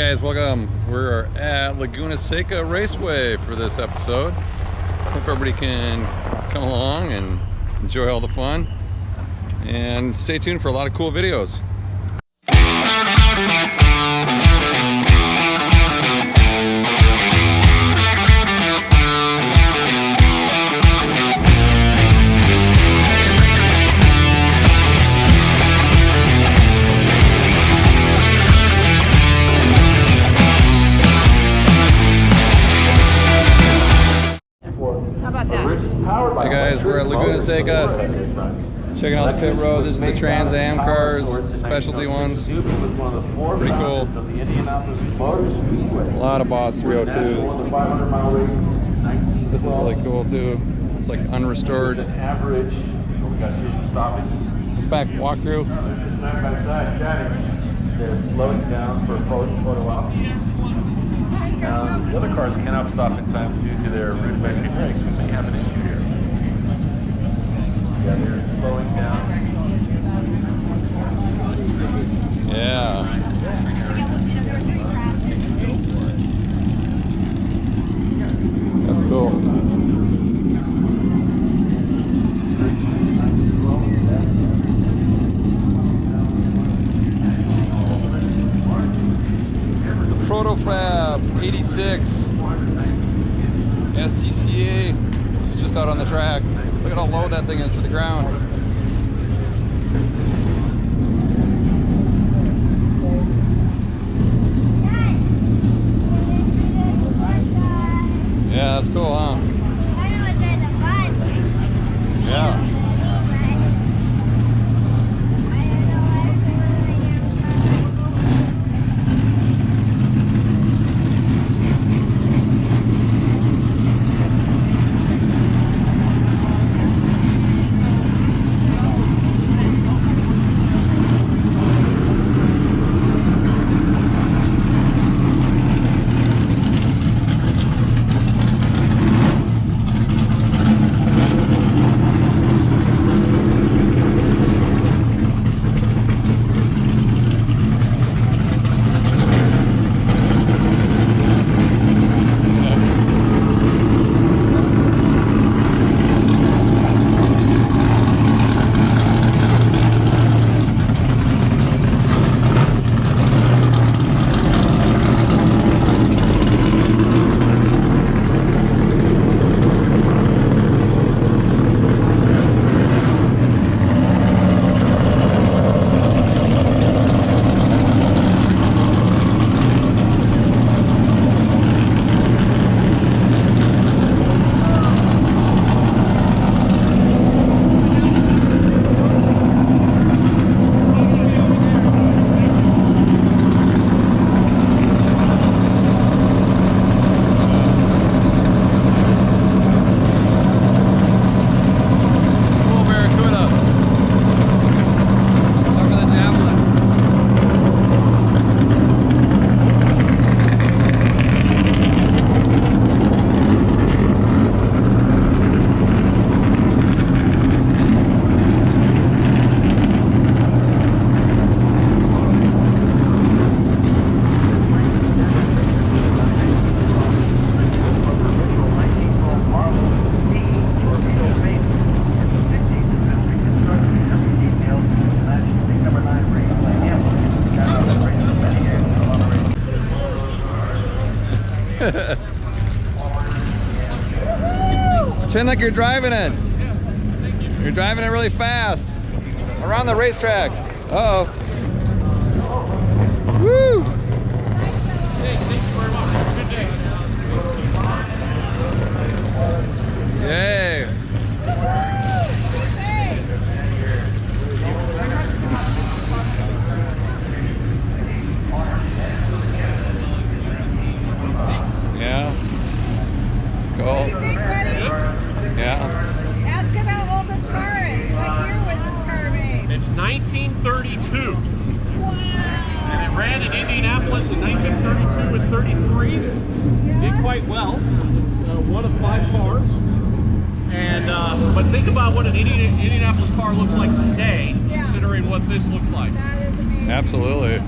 guys, welcome. We're at Laguna Seca Raceway for this episode. Hope everybody can come along and enjoy all the fun. And stay tuned for a lot of cool videos. Hey guys, we're at Laguna Seca, checking out the pit road. This is the Trans Am cars, specialty ones. Pretty cool. A lot of Boss 302s. This is really cool too. It's like unrestored. Let's back walk through. They're slowing down for photo op. The other cars cannot stop in time due to their rudimentary brakes. We may have an issue here. Yeah, they're slowing down. Yeah. That's cool. Protofab 86 SCCA. This is just out on the track. Look at how low that thing is to the ground. Yeah, that's cool, huh? Yeah. Pretend like you're driving it. You're driving it really fast. Around the racetrack. Uh-oh. Woo! Hey, thank you very much. Have a good day. Yay. Yeah. Cool. Yeah. Ask him how old this car is. What year was this car made? It's 1932. Wow. And it ran in Indianapolis in 1932 and 33. Did quite well. One of 5 cars. And but think about what an Indianapolis car looks like today, considering what this looks like. That is amazing. Absolutely.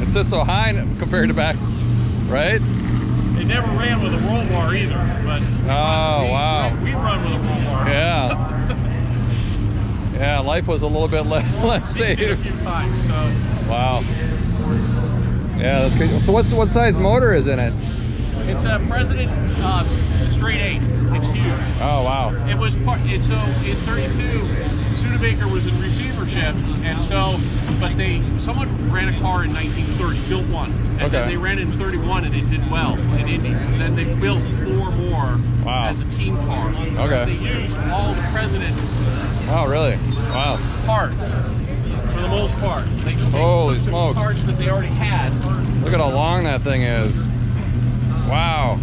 It's just so high compared to back right? They never ran with a roll bar either, but wow. we run with a roll bar. Yeah. Yeah, life was a little bit less A safe. few times, so. Wow. Yeah, that's great. So what size motor is in it? It's a President straight 8. It's huge. Oh, wow. It was part. In 32, Studebaker was in receivership, and so, but someone ran a car in 1930, built one, and then they ran it in 31, and it did well in Indy. So then they built 4 more as a team car. Okay. They used all the President. Oh, really? Wow. Parts, for the most part. They Holy took some smokes. parts that they already had. Look at how long that thing is. Wow.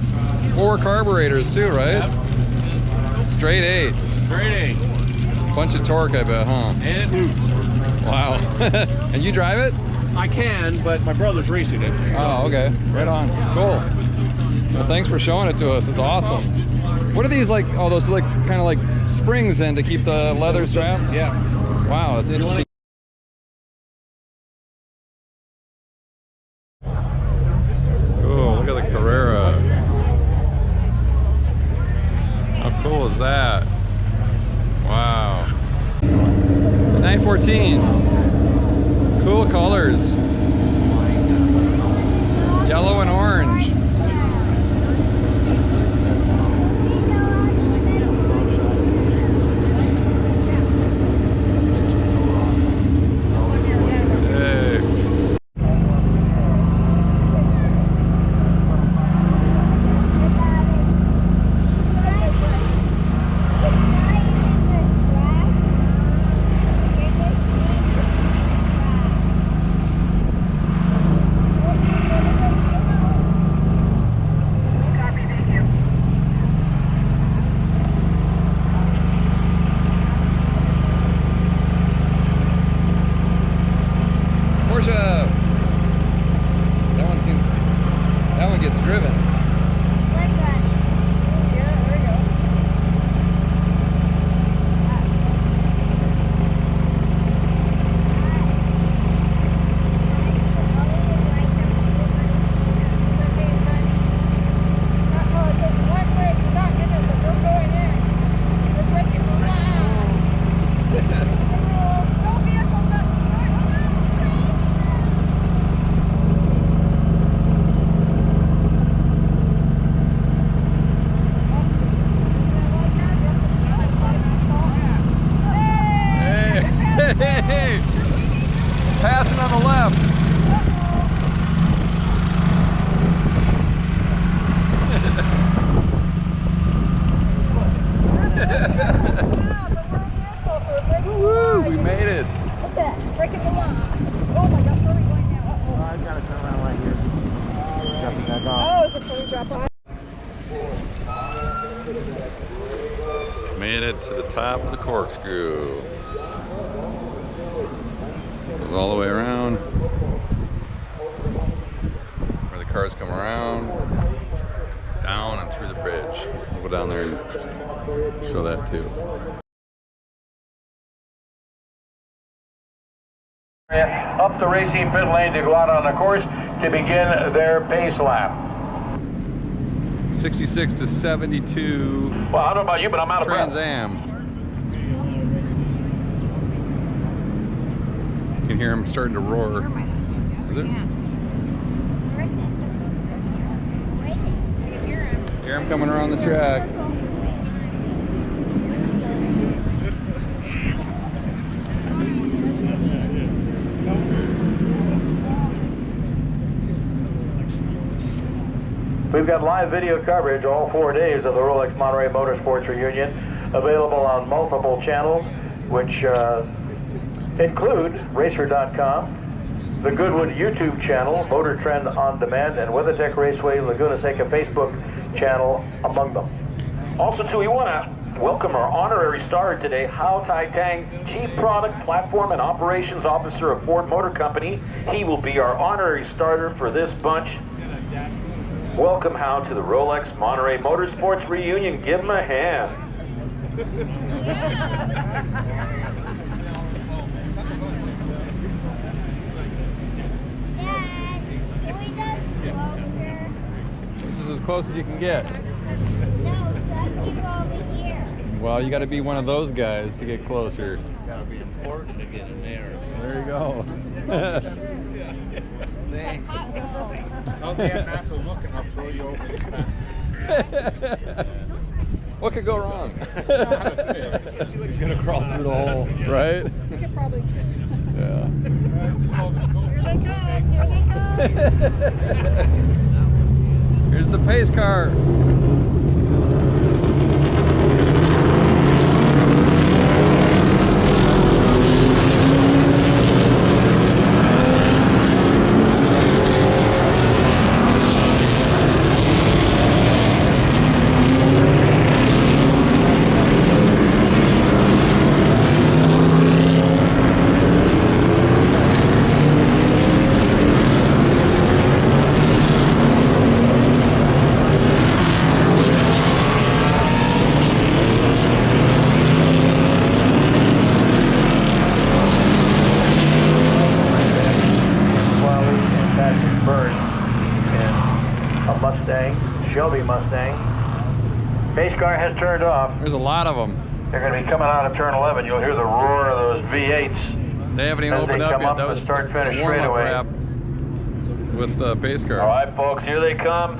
4 carburetors too, right? Yep. Straight 8. Straight 8. Bunch of torque, I bet, huh? And it moves. Wow. And you drive it? I can, but my brother's racing it. So. Oh, okay. Right on. Cool. Well, thanks for showing it to us. It's awesome. What are these like? Oh, those are like kind of like springs in to keep the leather strap? Yeah. Wow, that's interesting. Oh, look at the Carrera. How cool is that? Wow. 914. Cool colors. Yellow and orange. That one gets driven. Hey, passing on the left. Woo, we made it. What's that? Breaking the law. Oh my gosh, where are we going now? Uh-oh. I've got to turn around right here. Dropping that off. Oh, it's a fully drop off. Made it to the top of the corkscrew. Goes all the way around. Where the cars come around, down and through the bridge. We'll go down there and show that too. Up the racing pit lane to go out on the course to begin their pace lap. 66 to 72. Well, I don't know about you, but I'm out of breath. Trans Am. You can hear him starting to roar. Is it? Hear him coming around the track. We've got live video coverage all 4 days of the Rolex Monterey Motorsports reunion, available on multiple channels, which include Racer.com, the Goodwood YouTube channel, Motor Trend On Demand, and WeatherTech Raceway Laguna Seca Facebook channel among them. Also, too, we want to welcome our honorary star today, Hao Tai Tang, Chief Product Platform and Operations Officer of Ford Motor Company. He will be our honorary starter for this bunch. Welcome, Hao, to the Rolex Monterey Motorsports reunion. Give him a hand. close as you can get. No, some people over here. Well, you got to be one of those guys to get closer. Gotta be important to get in there. There you go. Thanks. Tell me I'm not to look and I'll throw you over the fence. What could go wrong? He's gonna crawl through the hole. Right? You could probably. Yeah. Here they come. Here they come. Here's the pace car. Shelby Mustang. Pace car has turned off. There's a lot of them. They're going to be coming out of turn 11. You'll hear the roar of those V8s. They haven't even as opened they up come yet. up That and was start finish the warm-up straightaway. wrap with the pace car. All right, folks, here they come.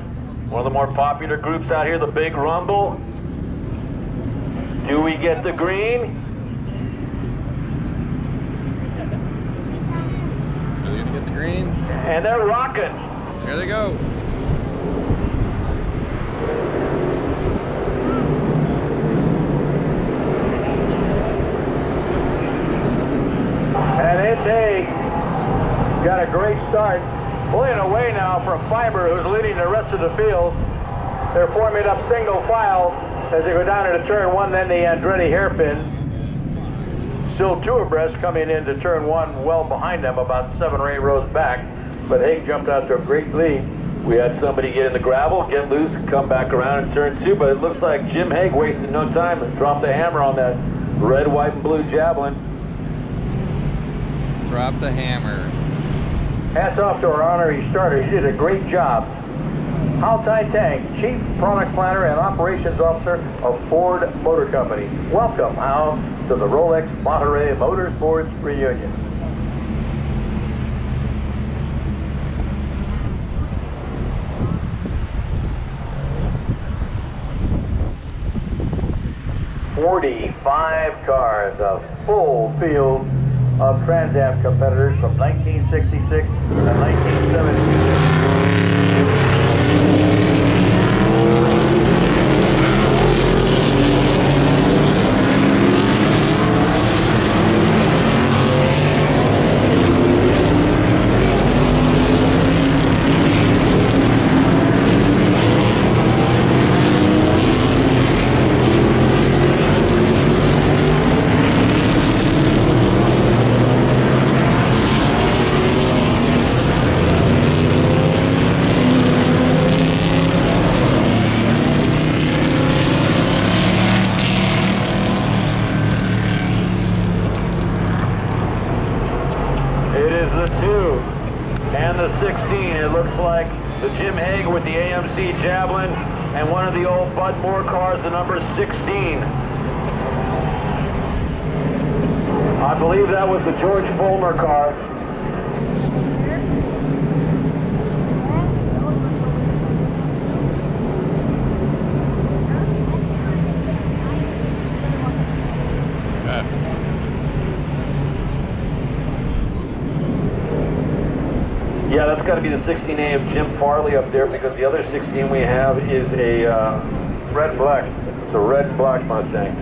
One of the more popular groups out here, the Big Rumble. Do we get the green? Are they gonna get the green? And they're rocking. There they go. And got a great start. Pulling away now from Fiber, who's leading the rest of the field. They're forming up single file as they go down into turn 1, then the Andretti hairpin. Still 2 abreast coming into turn 1, well behind them, about 7 or 8 rows back. But Haig jumped out to a great lead. We had somebody get in the gravel, get loose, come back around in turn 2, but it looks like Jim Haig wasted no time and dropped the hammer on that red, white, and blue Javelin. Drop the hammer. Hats off to our honorary starter. He did a great job. Hal Tai-Tang, Chief Product Planner and Operations Officer of Ford Motor Company. Welcome, Hal, to the Rolex Monterey Motorsports reunion. "45 cars, a full field of Trans Am competitors from 1966 to 16, it looks like the Jim Haig with the AMC Javelin and one of the old Bud Moore cars, the number 16. I believe that was the George Fulmer car. Yeah, that's got to be the 16A of Jim Farley up there, because the other 16 we have is a red and black. It's a red and black Mustang.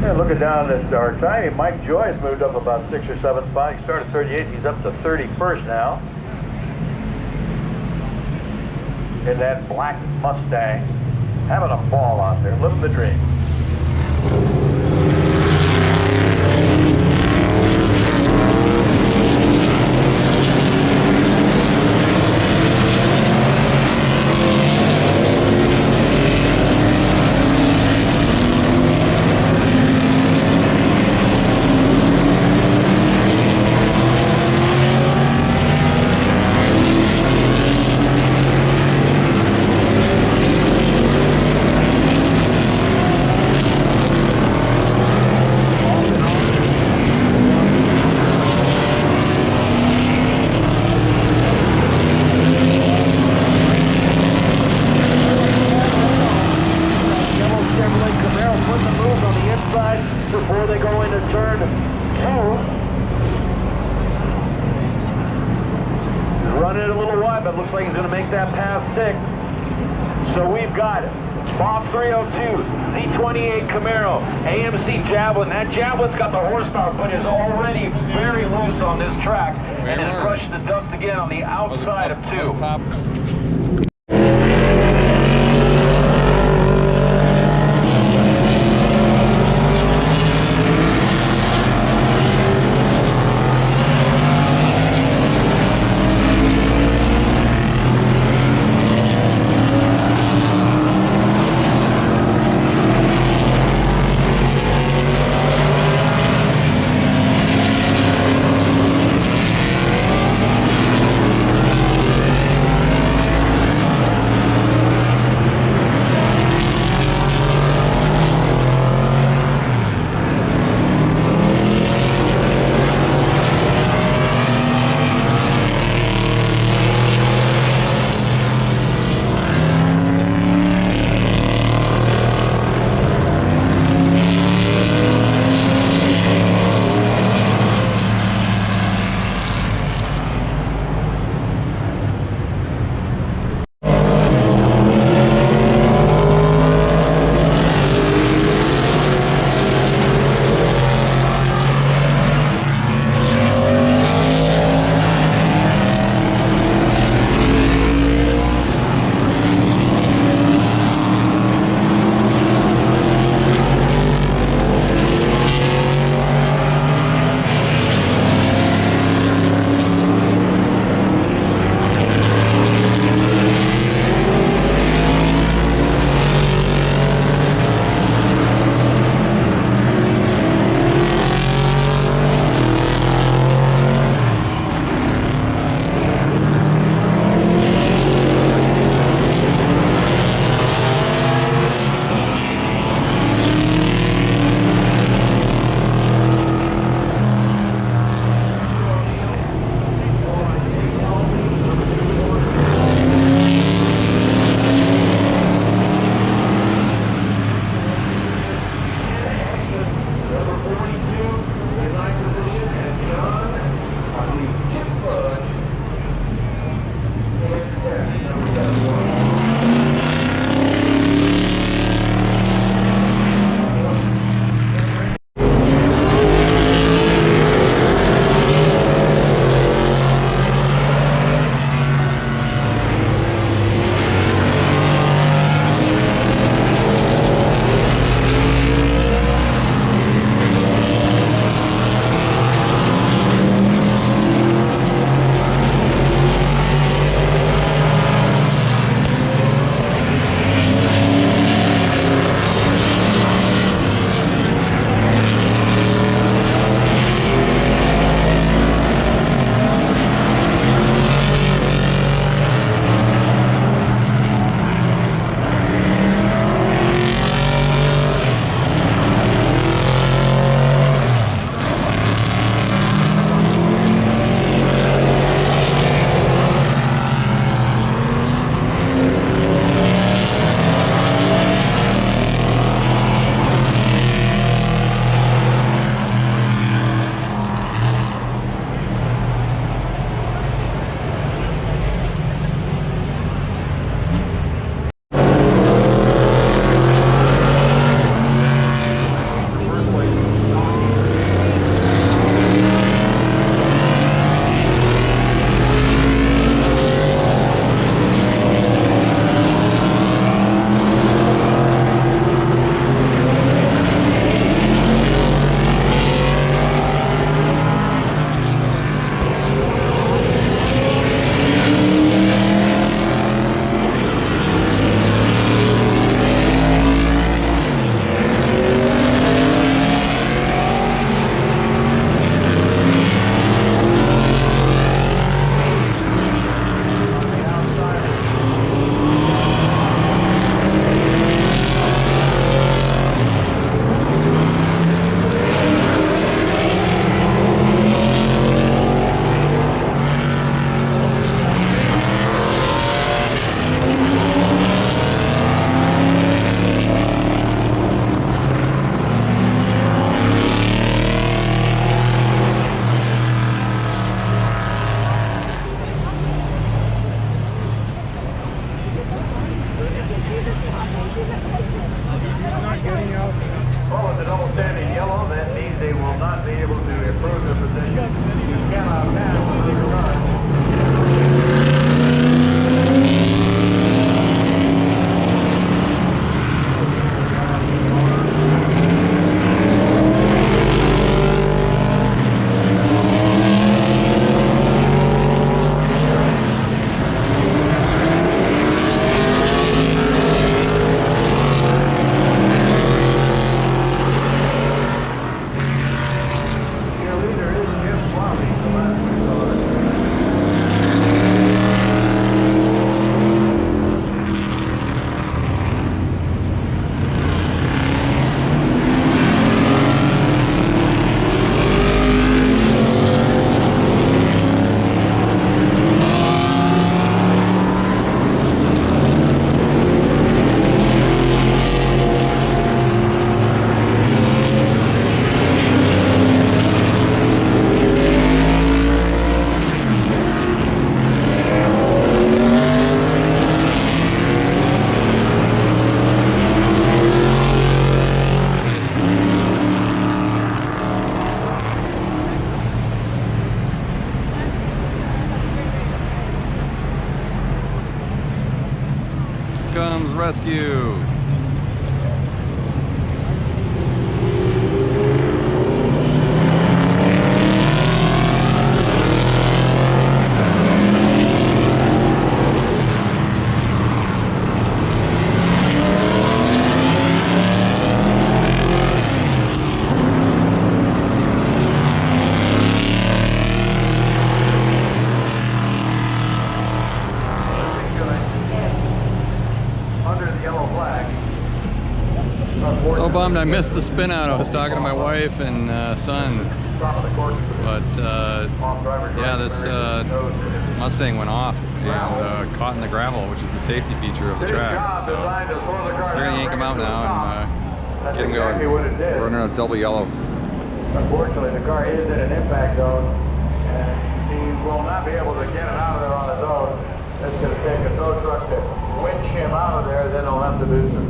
Yeah, looking down at our time, Mike Joy has moved up about 6 or 7 spots. He started 38, he's up to 31st now. In that black Mustang, having a ball out there, living the dream. before they go into turn 2. He's running it a little wide, but looks like he's going to make that pass stick. So we've got Boss 302, Z28 Camaro, AMC Javelin. That Javelin's got the horsepower, but is already very loose on this track and is brushing the dust again on the outside of 2. fall into double standing yellow, that means they will not be able to improve their position. You cannot pass the car. Comes rescue. So bummed I missed the spin out. I was talking to my wife and son, but yeah, this Mustang went off and caught in the gravel, which is the safety feature of the track. So they're gonna yank him out now and get him going. We're running a double yellow. Unfortunately, the car is in an impact zone, and he will not be able to get it out of there on his own. It's going to take a tow truck to winch him out of there. Then they'll have to do some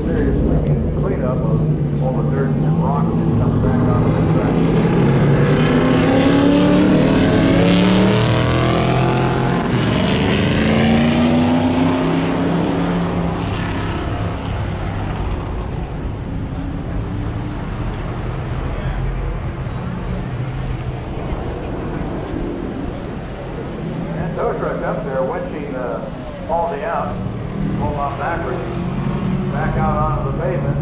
serious cleanup of all the dirt and rock that comes back onto the track. Tow truck up there winching Halsey out, pulled off backwards, back out onto the pavement.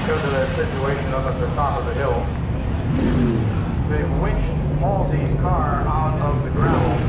Because of that situation up at the top of the hill, they've winched Halsey's car out of the gravel.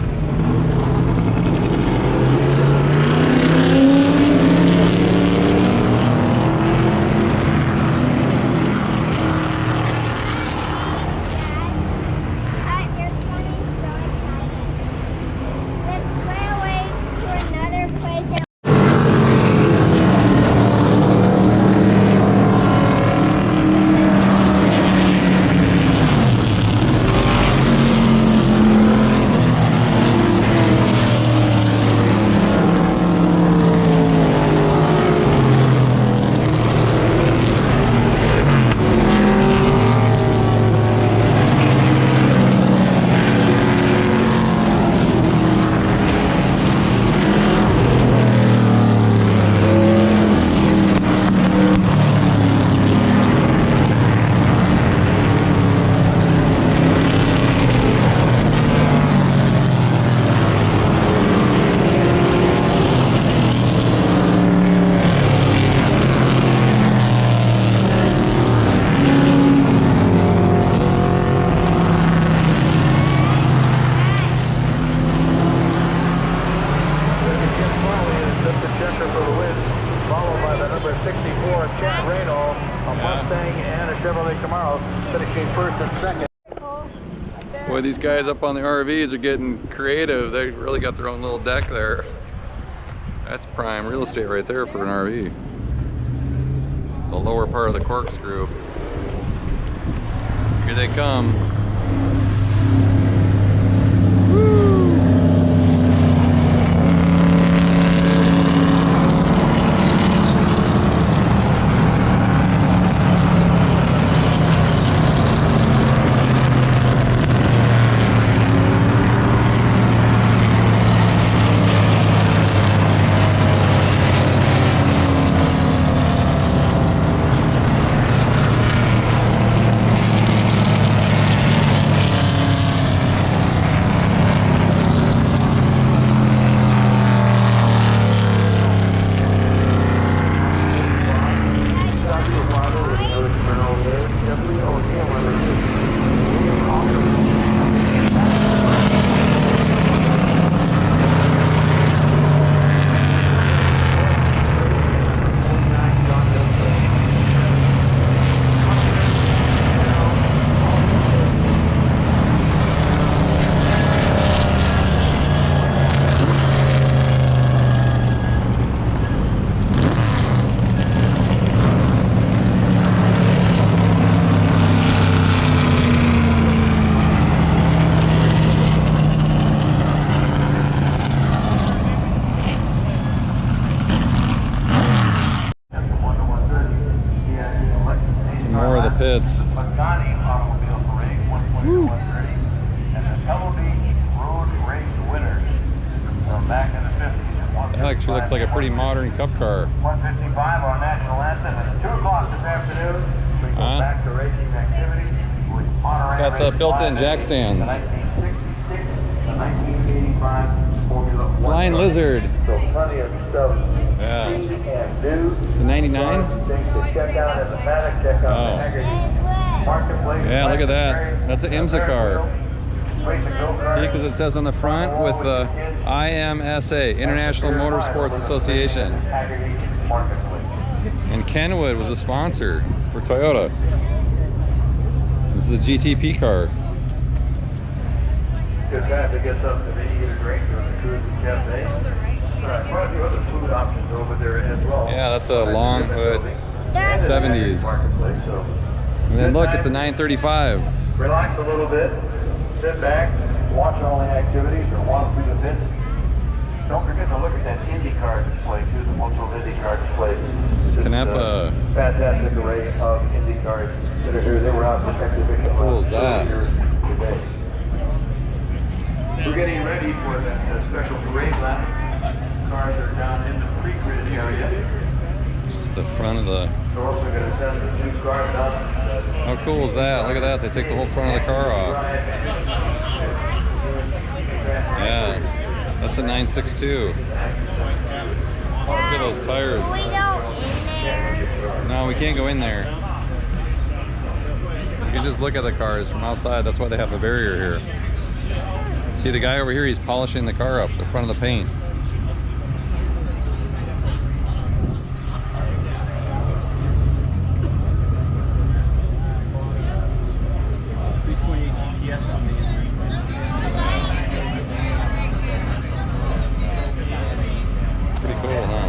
Asher for the win, followed by the number 64, Chad Raynold, a Mustang and a Chevrolet Camaro, finishing first and second. Boy, these guys up on the RVs are getting creative. They really got their own little deck there. That's prime real estate right there for an RV. The lower part of the corkscrew. Here they come. More of the pits. Woo. That actually looks like a pretty modern cup car. 155 our national anthem at 2 o'clock this afternoon. We go back to racing activity with Monterey. It's got the built-in jack stands. The 1966, the 1985 Formula 1. Flying Lizard. So plenty of stuff. Yeah. And new. It's a 99? Things to check out at the Paddock, check out the Haggerty Marketplace. Yeah, look at that. That's an IMSA car. See, because it says on the front with the IMSA, International Motorsports Association. And Kenwood was a sponsor for Toyota. This is a GTP car. Good time to get something to eat or drink or a cruise and cafe. Quite a few other food options over there as well. Yeah, that's a long hood 70s. And then look, it's a 935. Relax a little bit, sit back, watch all the activities or walk through the pits. Don't forget to look at that IndyCar display too, the multiple IndyCar display. This is Canepa. Fantastic array of IndyCars that are here. They were out for exhibition How cool is that? Today. We're getting ready for that special parade lap. Cars are down in the pre-grid area. Just the front of the... We're also going to send the 2 cars down. How cool is that? Look at that. They take the whole front of the car off. Yeah. That's a 962. Look at those tires. We don't in there. No, we can't go in there. You can just look at the cars from outside. That's why they have a barrier here. See the guy over here, he's polishing the car up, the front of the paint. Pretty cool, huh?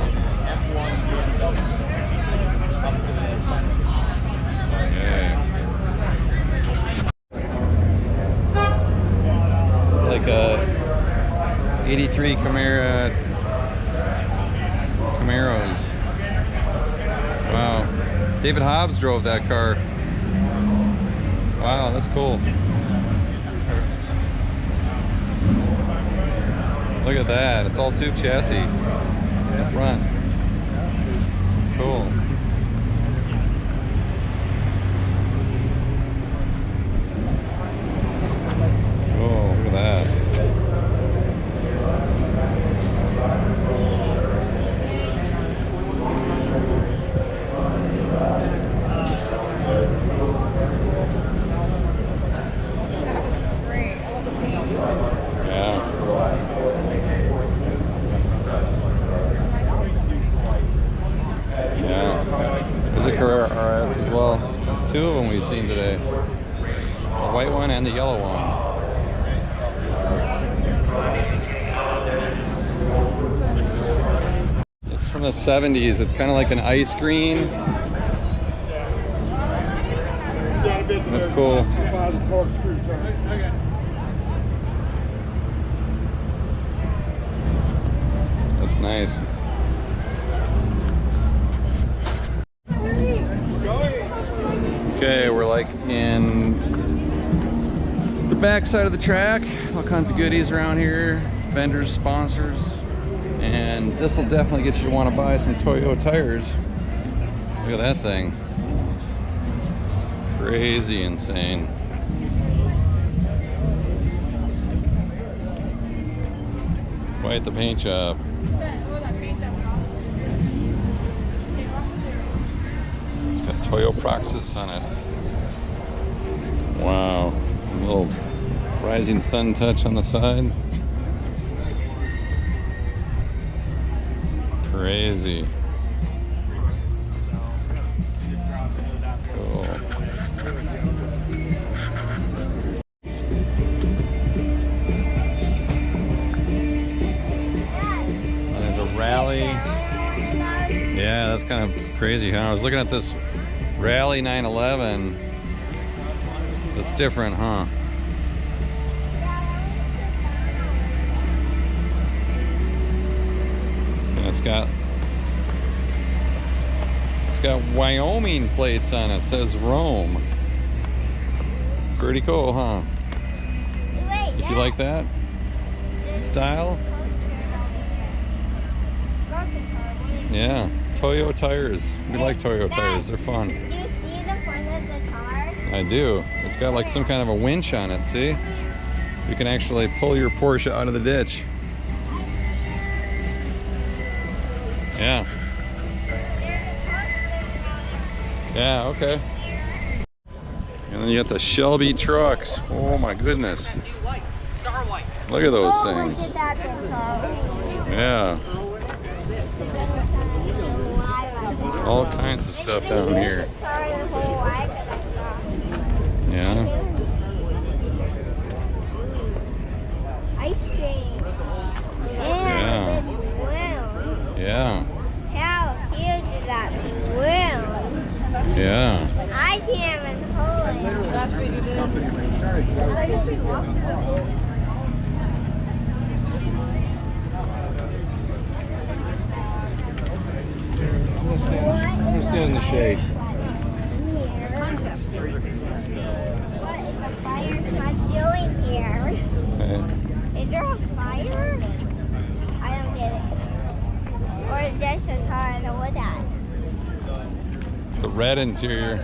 Yeah. Like a 83 Camaros. Wow. David Hobbs drove that car. Wow, that's cool. Look at that. It's all tube chassis in the front. It's cool. Oh, look at that. That's great. All the paint. Yeah. That's two of them we've seen today. The white one and the yellow one. It's from the 70s. It's kind of like an ice green. That's cool. That's nice. Okay, we're like in the back side of the track. All kinds of goodies around here. Vendors, sponsors. And this will definitely get you to want to buy some Toyo tires. Look at that thing. It's crazy insane. Quite the paint job. It's got Toyo Proxys on it. Wow. A little rising sun touch on the side. Crazy. Cool. There's a rally. Yeah, that's kind of crazy, huh? I was looking at this Rally 911. That's different, huh? It's got Wyoming plates on it. It says Rome. Pretty cool, huh? If you like that style. Yeah, Toyo tires. We like Toyo tires. They're fun. Do you see the front of the car? I do. It's got like some kind of a winch on it. See? You can actually pull your Porsche out of the ditch. Yeah. Yeah, okay. And then you got the Shelby trucks. Oh my goodness. Look at those things. Yeah. All kinds of stuff down here. Yeah. Ice cream. Yeah. Yeah. How huge is that balloon? Yeah. I can't even hold it. Just stand in the shade. What is the fire truck doing here? Okay. Is there a fire? I don't get it. Or is this a car in the wood at? The red interior.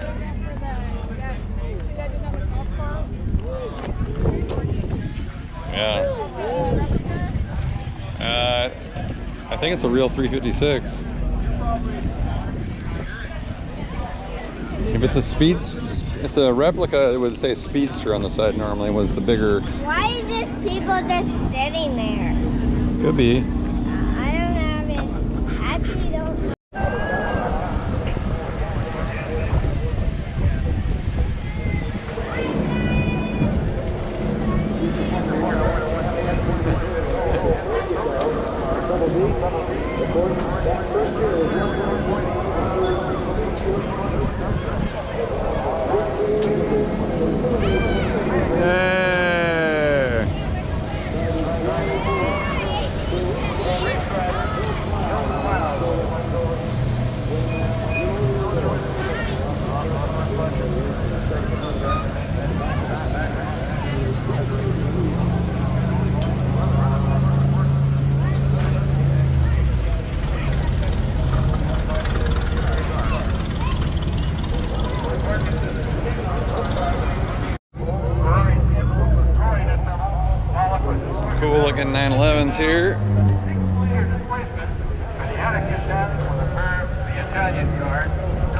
Yeah. I think it's a real 356. If it's a if the replica, it would say Speedster on the side normally, was the bigger. Why is this people just sitting there? Could be. I don't have it. Actually, don't. Cool looking 911s here.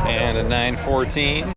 And a 914.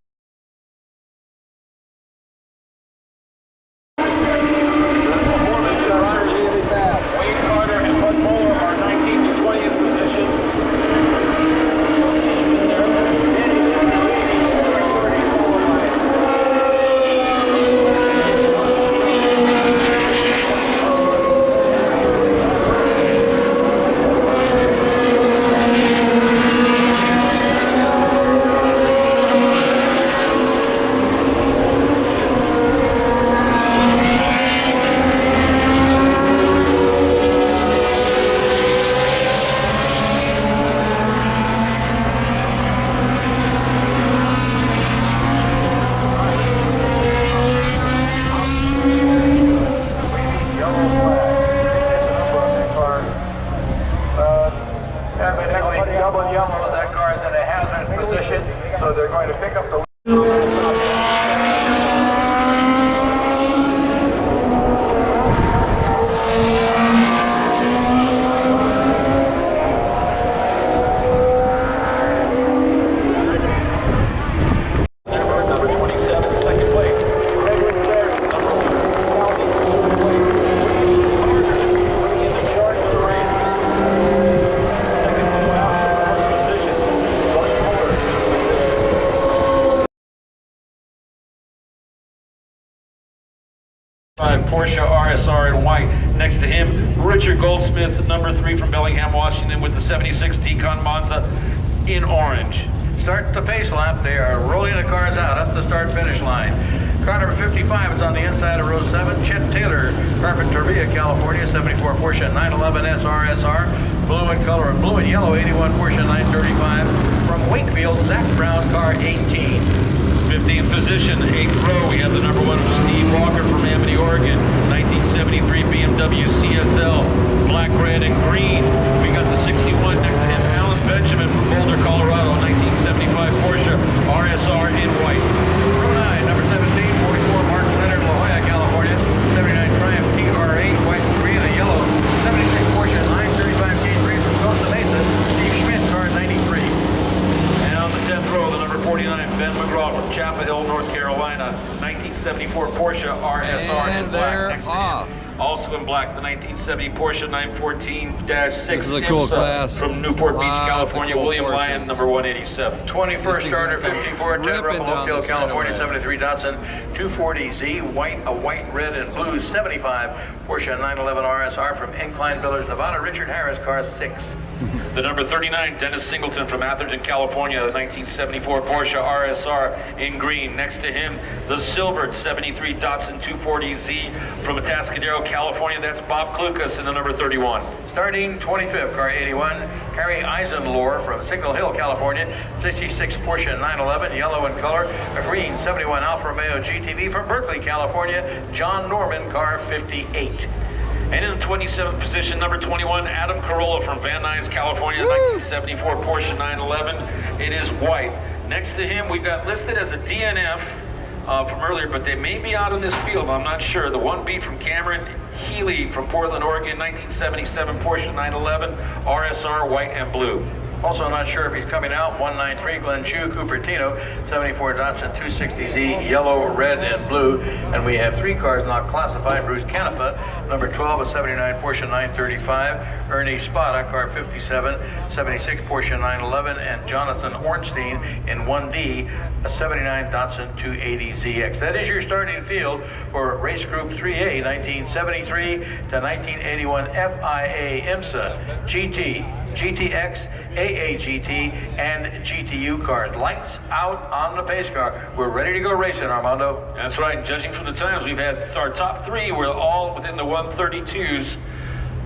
double yellow, that car is in a hazard position, so they're going to pick up the... Porsche RSR in white. Next to him, Richard Goldsmith, number 3 from Bellingham, Washington, with the 76 Decon Monza in orange. Start the pace lap. They are rolling the cars out up the start-finish line. Car number 55 is on the inside of row 7. Chet Taylor, Carpinteria, California, 74 Porsche 911 SRSR, blue in color and blue and yellow, 81 Porsche 935. From Wakefield, Zach Brown, car 18. 15th position, 8th row, we have the number 1 from Steve Walker from Amity, Oregon, 1973 BMW CSL, black, red, and green. We got the 61 next to him, Alan Benjamin from Boulder, Colorado, 1975 Porsche RSR in white. Row 9, number 17, 44 Mark Leonard, La Jolla, California, 79 Triumph TR8, white and green, and yellow, 76 Porsche 935 K3 from Costa Mesa, Steve Schmidt, car 93. And on the 10th row, the number 49, Ben McGraw from Chapel Hill, North Carolina, 1974 Porsche RSR And in black. they're Next to off. him, also in black, the 1970 Porsche 914-6 This is a cool IMSA class. from Newport Beach, Lots of California, cool William Porsches. Lyon, number 187. 21st starter, 54, Ted Ripping Ruppel, down Oakdale, the California, straightaway. 73 Datsun 240Z, white, red, and blue, 75 Porsche 911 RSR from Incline Village, Nevada, Richard Harris, car 6. The number 39, Dennis Singleton from Atherton, California, the 1974 Porsche RSR in green. Next to him, the silvered 73 Datsun 240Z from Atascadero, California. That's Bob Klukas in the number 31. Starting 25th, car 81, Carrie Eisenlohr from Signal Hill, California, 66 Porsche 911, yellow in color, a green 71 Alfa Romeo GTV from Berkeley, California, John Norman, car 58. And in the 27th position, number 21, Adam Carolla from Van Nuys, California, 1974 Porsche 911. It is white. Next to him, we've got listed as a DNF from earlier, but they may be out in this field, I'm not sure. The 1B from Cameron Healy from Portland, Oregon, 1977 Porsche 911, RSR, white and blue. Also not sure if he's coming out, 193 Glenn Chu, Cupertino, 74 Datsun 260Z, yellow, red, and blue. And we have 3 cars not classified. Bruce Canepa, number 12, a 79 Porsche 935, Ernie Spada, car 57, 76 Porsche 911, and Jonathan Ornstein in 1D, a 79 Datsun 280ZX. That is your starting field for race group 3A, 1973 to 1981 FIA IMSA GT. GTX, AAGT, and GTU cars. Lights out on the pace car. We're ready to go racing, Armando. That's right. Judging from the times, we've had our top 3 were all within the 132s.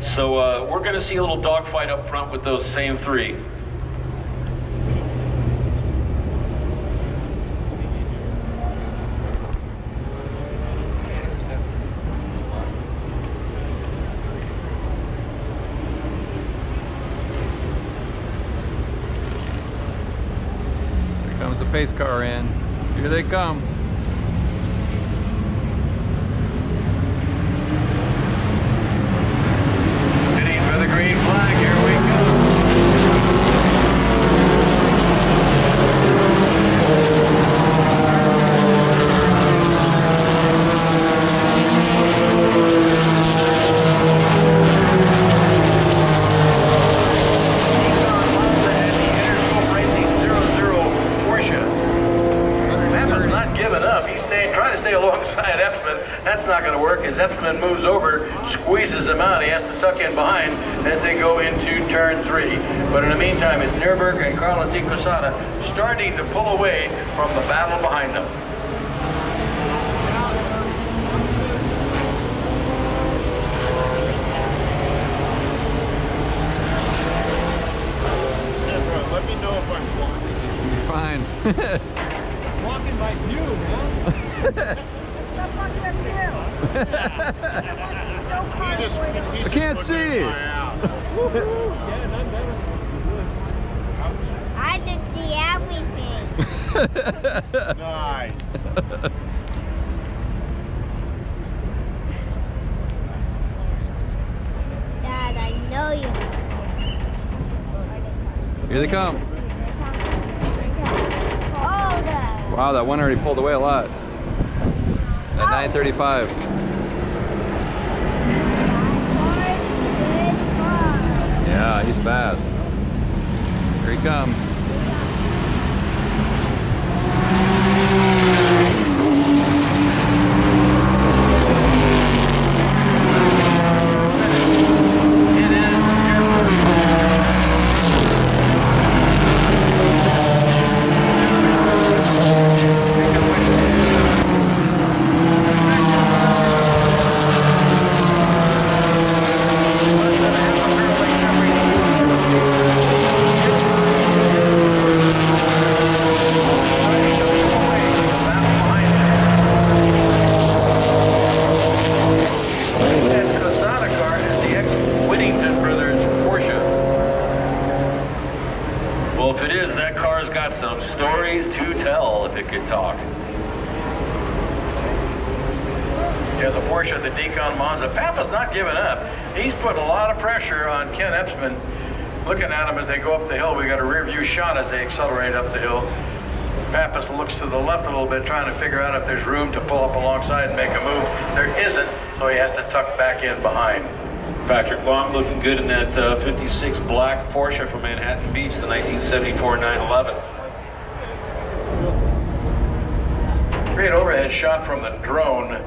So we're going to see a little dogfight up front with those same 3. Comes the pace car in. Here they come. Hitting for the green flag. Here we go. That's not going to work as Epstein moves over, squeezes him out. He has to tuck in behind as they go into turn 3. But in the meantime, it's Nürburg and Carlos Di Cosada starting to pull away from the battle behind them. Let me know if I'm blocking. You're fine. Blocking my view, man. Stop blocking the view. No cars. I can't see. Yeah, none better. Nice. Dad, I know you. Here they come. Oh, Dad. Wow, that one already pulled away a lot. At 9:35. Yeah, he's fast. Here he comes. Well, if it is, that car's got some stories to tell if it could talk. Yeah, the Porsche, the Decon Monza. Papa's not giving up. He's putting a lot of pressure on Ken Epsman. Looking at him as they go up the hill. We got a rear view shot as they accelerate up the hill. Pappas looks to the left a little bit, trying to figure out if there's room to pull up alongside and make a move. There isn't, so he has to tuck back in behind. Patrick Long looking good in that 56 black Porsche from Manhattan Beach, the 1974 911. Great overhead shot from the drone.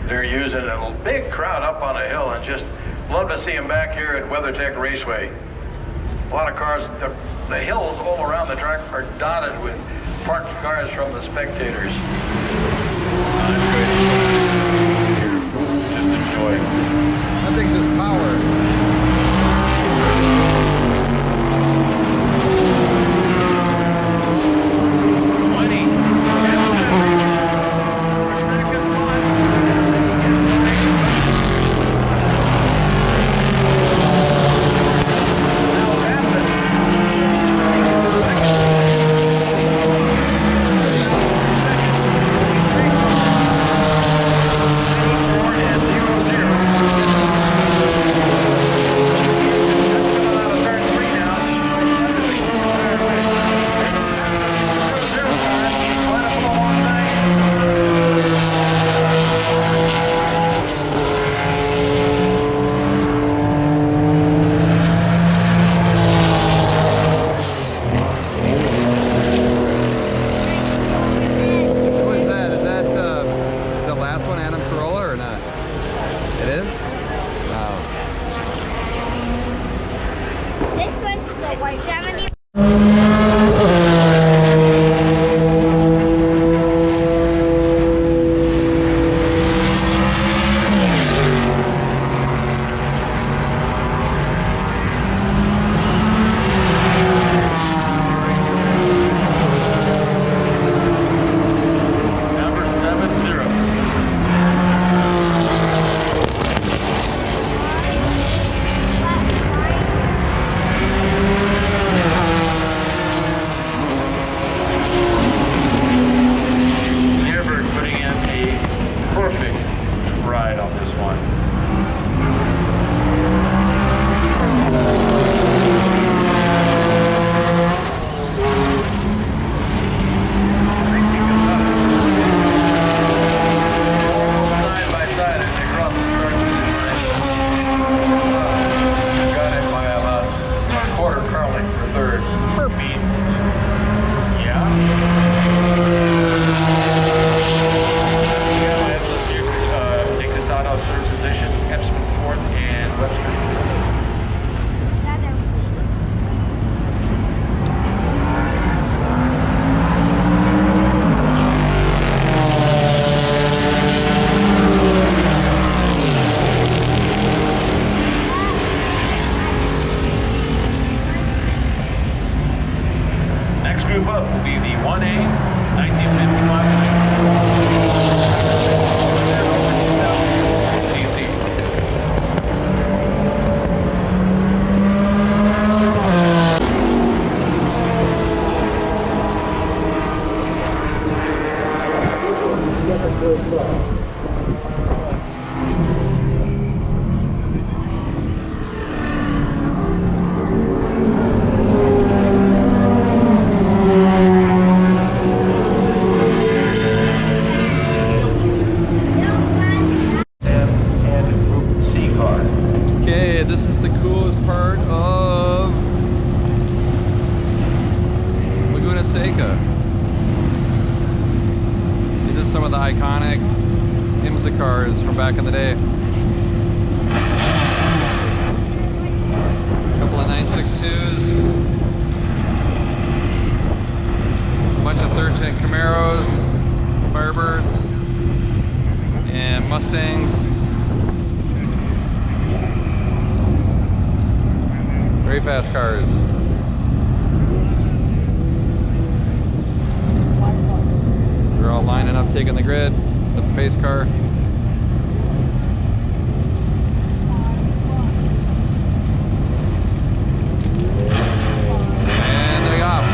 They're using a big crowd up on a hill, and just love to see them back here at WeatherTech Raceway. A lot of cars, the hills all around the track are dotted with parked cars from the spectators. That's great. Just enjoy. That thing's just power. Seca. These are some of the iconic IMSA cars from back in the day. A couple of 962s. A bunch of third-gen Camaros, Firebirds, and Mustangs. Very fast cars. They're all lining up, taking the grid with the pace car. And they're off.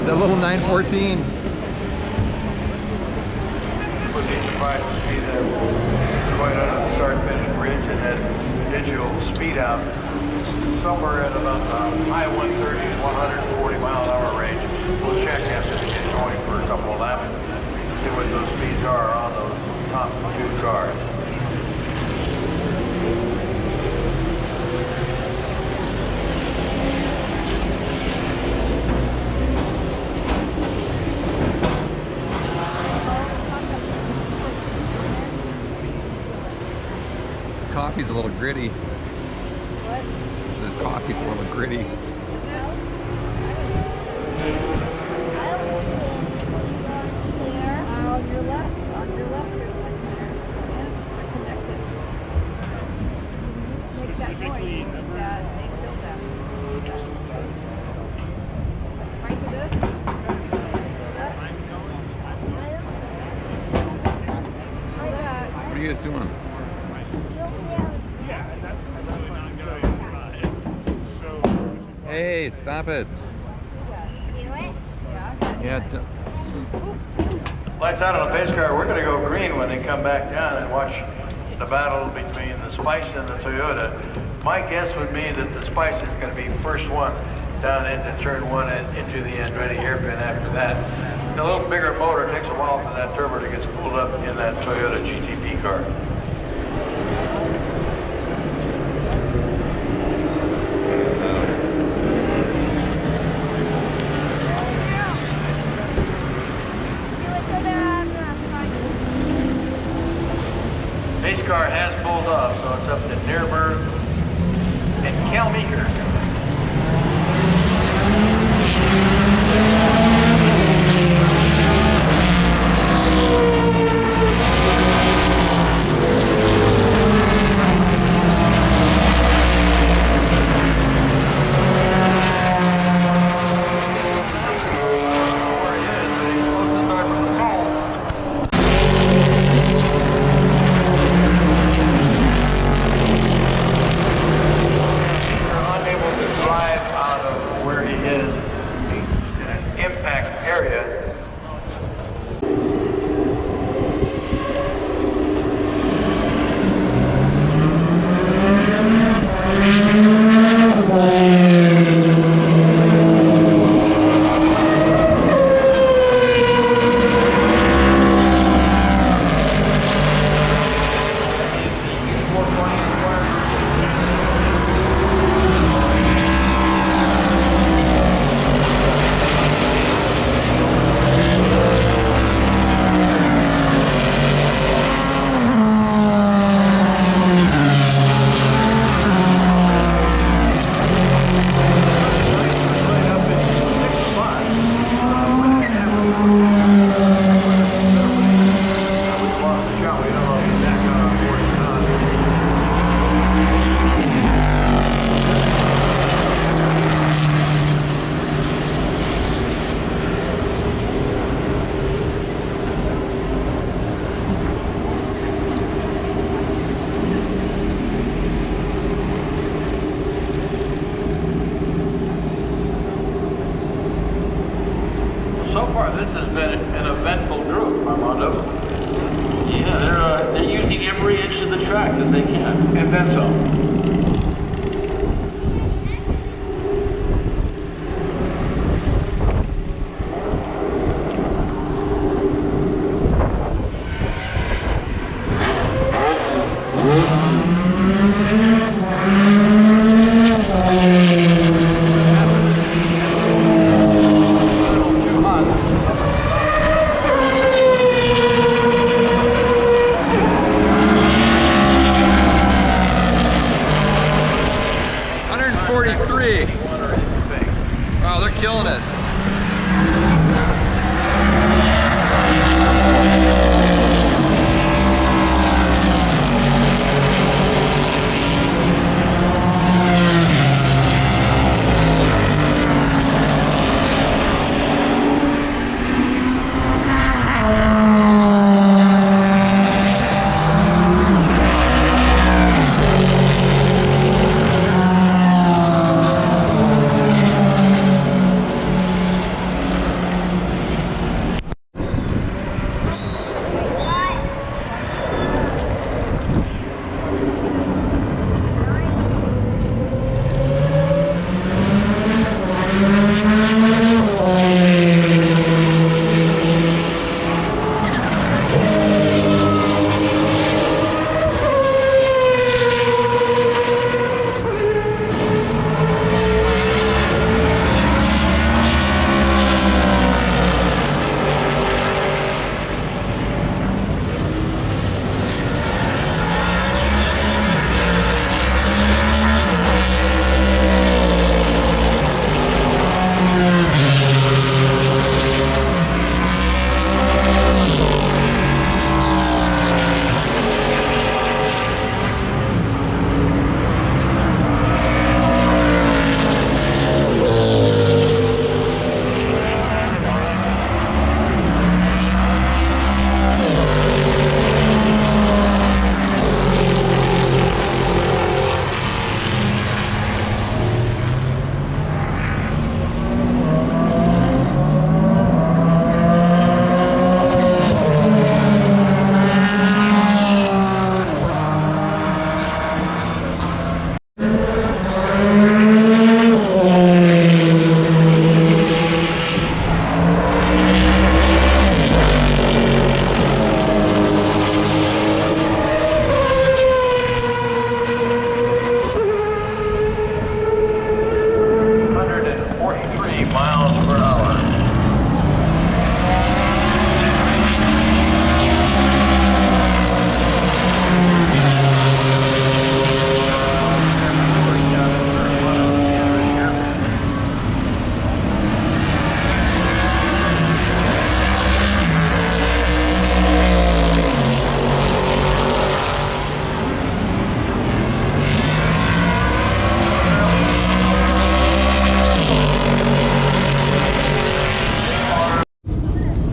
That little 914. Would be surprised to see them going under the start-finish bridge and that digital speed out somewhere at about high 130 to 140 mile-an-hour range. We'll check after they get going for a couple of laps, see what those speeds are on those top two cars. Coffee's a little gritty. What? So this coffee's a little gritty. On your left, they're sitting there. See, they're connected. Make that noise that they feel that. Right this. Feel that? What are you guys doing? Hey, stop it. Yeah. Lights out on the pace car. We're going to go green when they come back down and watch the battle between the Spice and the Toyota. My guess would be that the Spice is going to be first one down into turn one and into the Andretti hairpin after that. The little bigger motor takes a while for that turbo to get spooled up in that Toyota GTP car. Pace car has pulled off, so it's up to Neerberg and Kalmeeker. Unable as they can, and then some. Wow, they're killing it.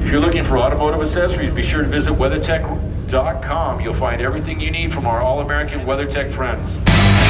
If you're looking for automotive accessories, be sure to visit WeatherTech.com. You'll find everything you need from our all-American WeatherTech friends.